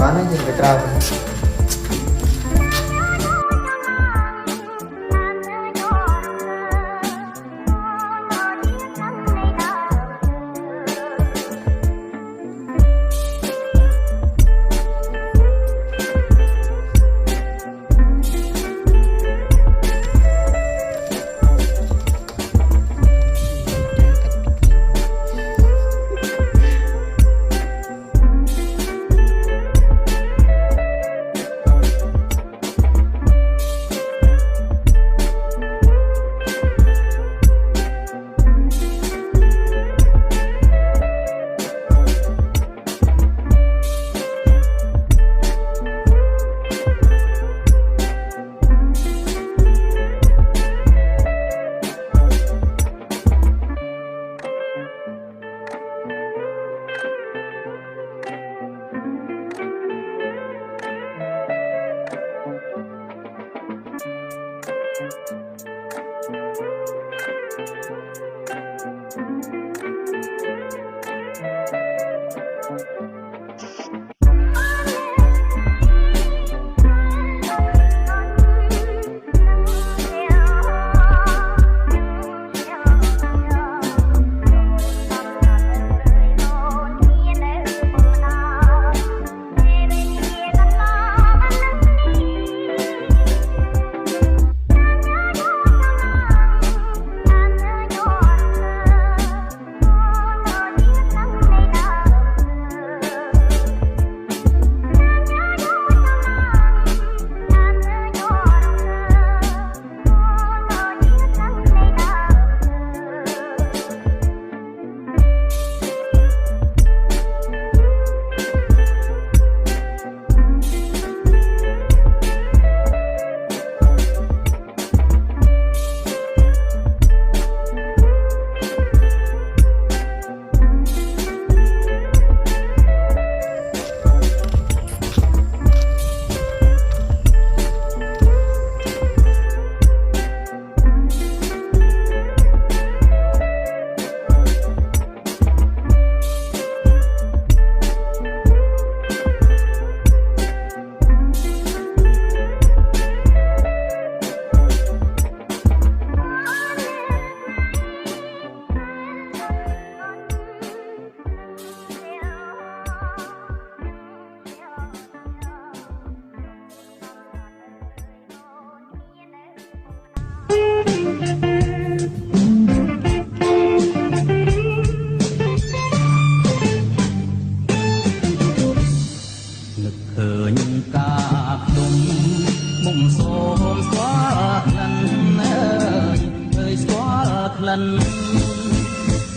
Mana yang keterang?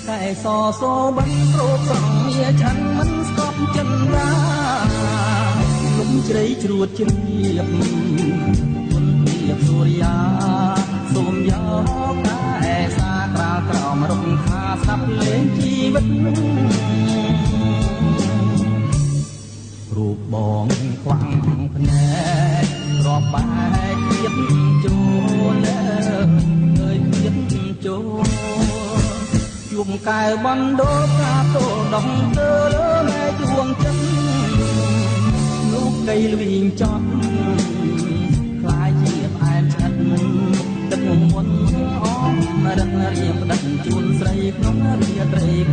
Cái so số bắn rốt dòng mía chẳng mất stop chân ra lúc cháy chuột chân hiệp quân hiệp rồi xôm gió cái xa cào cào mà rộng tha sắp lên chi bất rụp bóng quăng nè rọp bài tiếp chôn nơi tiếp chôn chuông cài bắn đốt ca tổ đồng tơ mẹ chuông chân lúc cây luyện chót khai chiếc ai chân đất muôn óm đất riêng đất chuôn xây không riêng cây